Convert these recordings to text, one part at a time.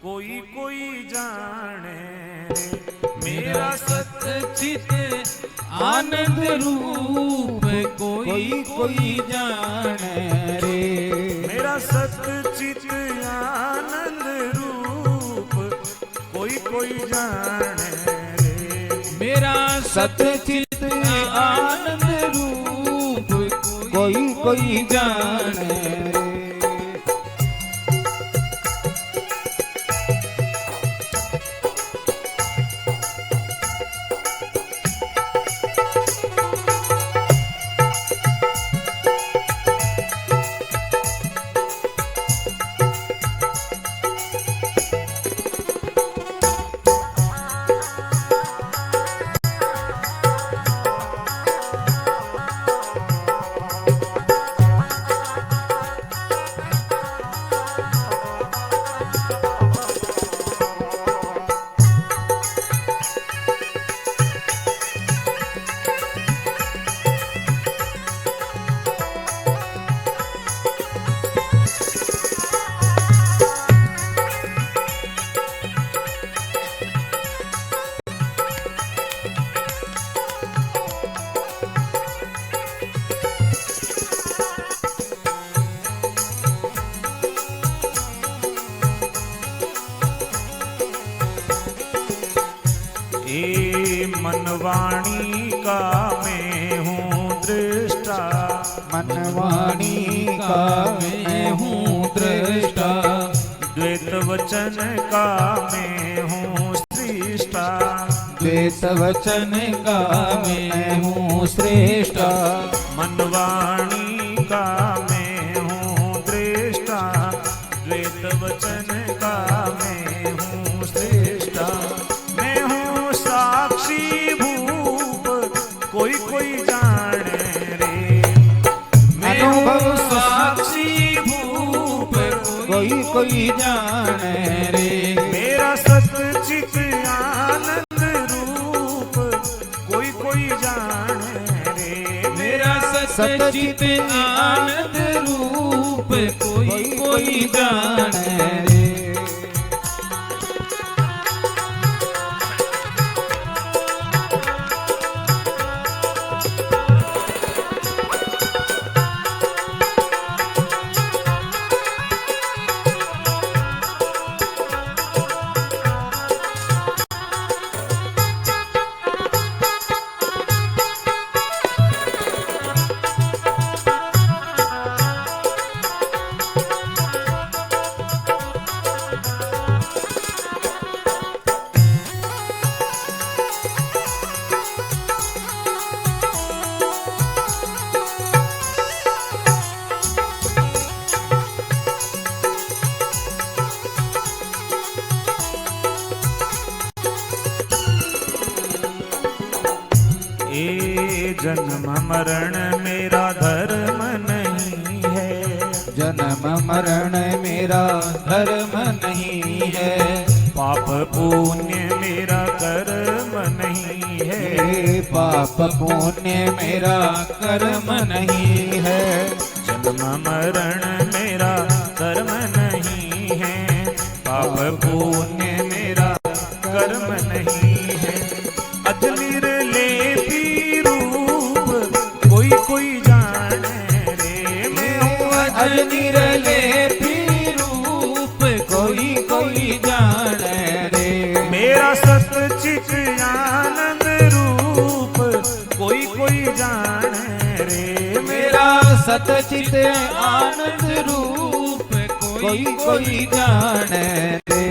कोई कोई जाने रे। मेरा सच्चित आनंद रूप कोई कोई जाने रे। मेरा सच्चित आनंद रूप कोई कोई जाने रे। मेरा सच्चित आनंद रूप कोई कोई जाने रे। मनवाणी का मैं हूँ दृष्टा। मनवाणी का मैं हूँ दृष्टा। द्वैत वचन का मैं हूँ सृष्टा। द्वैत वचन का मैं हूँ श्रेष्ठा। मनवाणी का मैं हूँ दृष्टा। द्वैत वचन का मैं हूँ श्रेष्ठा। मैं हूँ साक्षी भूप कोई कोई जाने रे। मैं हूँ साक्षी भूप कोई कोई जाने रे। मेरा सच्चित आनंद रूप कोई कोई जाने रे। मेरा सच्चित आनंद रूप कोई कोई जाने रे। जन्म मरण मेरा धर्म नहीं है। जन्म मरण मेरा धर्म नहीं है। पाप पुण्य मेरा कर्म नहीं है। पाप पुण्य मेरा कर्म नहीं है। जन्म मरण मेरा कर्म नहीं है। पाप पुण्य मेरा कर्म नहीं है। अजनिर लेपी कोई कोई जाने रे। मैं हूँ अजनिर लेपी रूप कोई कोई जाने रे। मेरा सच्चित आनंद रूप कोई कोई जाने रे। मेरा सच्चित आनंद रूप कोई कोई जाने रे।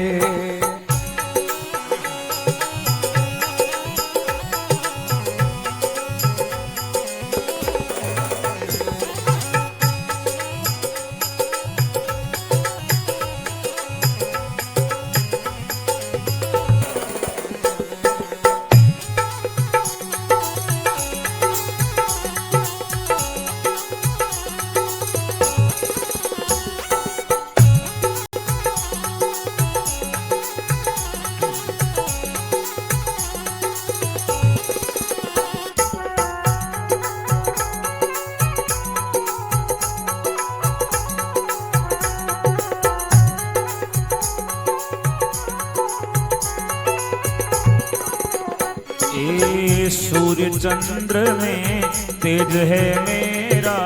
ये सूर्य चंद्र में तेज है मेरा,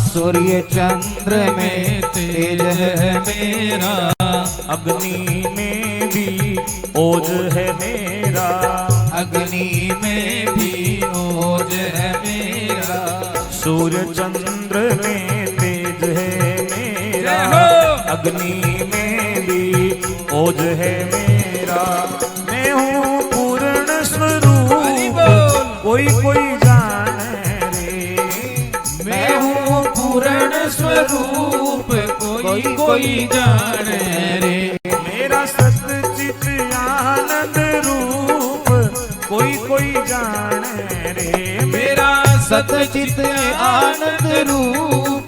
सूर्य चंद्र में तेज है मेरा, अग्नि में भी ओज है मेरा, अग्नि में भी ओज है मेरा, सूर्य चंद्र में तेज है मेरा, अग्नि में भी ओज है मेरा। मैं हूँ पूर्ण स्वरूप कोई कोई जाने रे, मैं हूँ पूर्ण स्वरूप कोई कोई जाने रे, मेरा सच्चित आनंद रूप कोई कोई जाने रे, मेरा सतचित आनंद रूप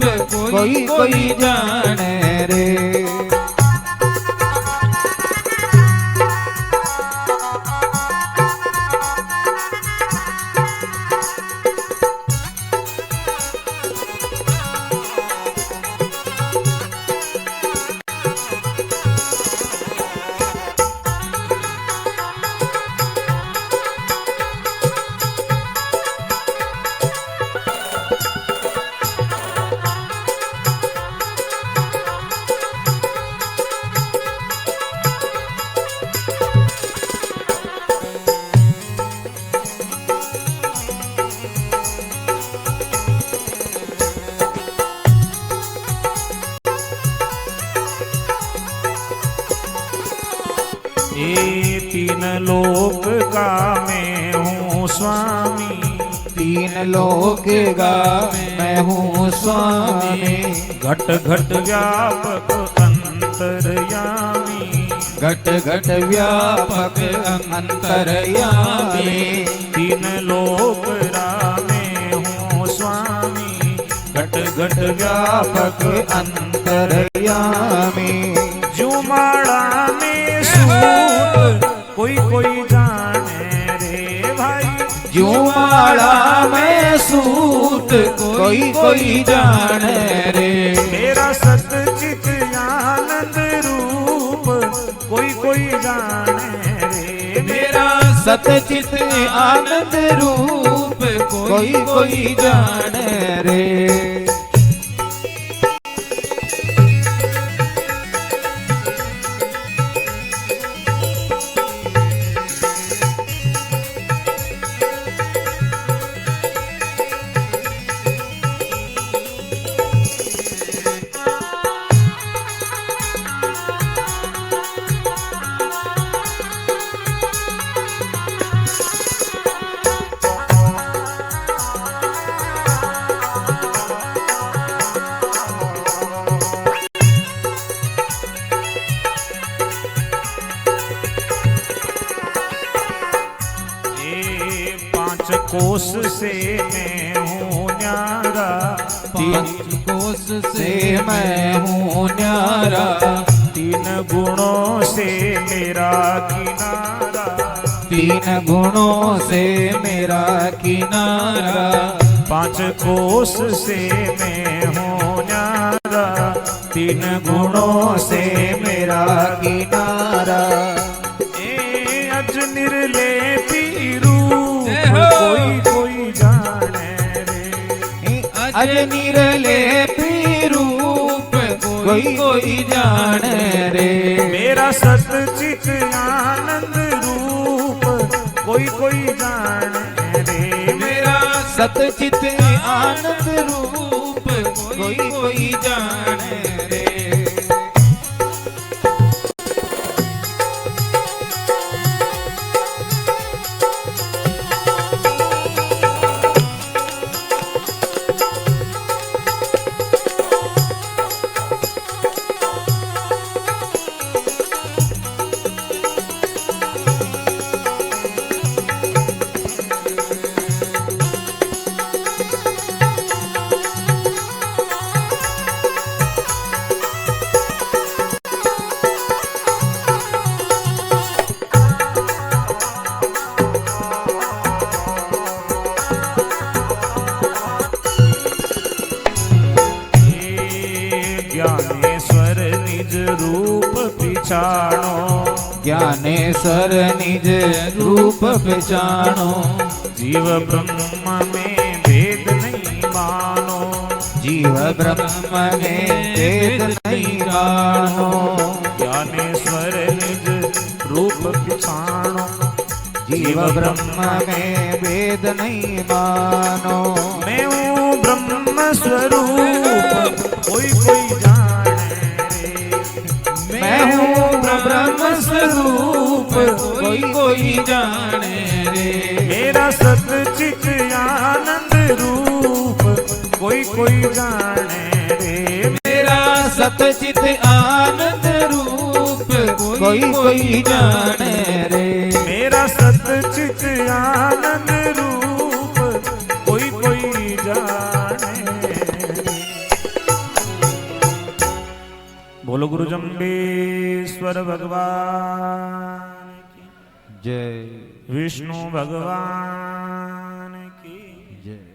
कोई कोई जाने रे। ये तीन लोक का मैं हूँ स्वामी, तीन लोक का मैं हूँ स्वामी, घट घट व्यापक अंतर्यामी, घट घट व्यापक अंतर्यामी, तीन लोक रामे हूँ स्वामी, घट घट व्यापक अंतर्यामी, जुमाड़ा में सूत कोई कोई जाने रे भाई, जुमाड़ा में सूत कोई कोई जाने रे, मेरा सच्चित आनंद रूप कोई कोई जाने रे, मेरा सतचित आनंद रूप कोई कोई जाने रे। कोस से मैं हूँ न्यारा, पांच कोस से मैं हूँ न्यारा, तीन गुणों से मेरा किनारा, तीन गुणों से मेरा किनारा, पांच कोस से मैं हूँ न्यारा, तीन गुणों से मेरा किनारा, ए अज निर्लेपी रूप कोई कोई जाने रे, अज निरलेपी रूप कोई कोई जाने रे, मेरा सच्चित आनंद रूप कोई कोई जाने रे, मेरा सतचित आनंद रूप कोई कोई जाने रे। ज्ञानेश्वर निज रूप पिछाणो, ज्ञानेश्वर निज रूप पहचानो। जीव ब्रह्म में भेद नहीं मानो, जीव ब्रह्म में भेद नहीं जानो। ज्ञानेश्वर निज रूप पहचानो। जीव ब्रह्म में भेद नहीं मानो। मैं हूँ ब्रह्म स्वरूप कोई कोई जाने रे। मैं हूँ ब्रह्म स्वरूप कोई कोई जाने रे। मेरा सतचित आनंद रूप कोई कोई जाने रे। मेरा सतचित आनंद रूप कोई कोई जाने रे। मेरा सतचित आनंद रूप कोई कोई जाने रे। बोलो गुरु जम्बेश्वर भगवान की जय। विष्णु भगवान की जय।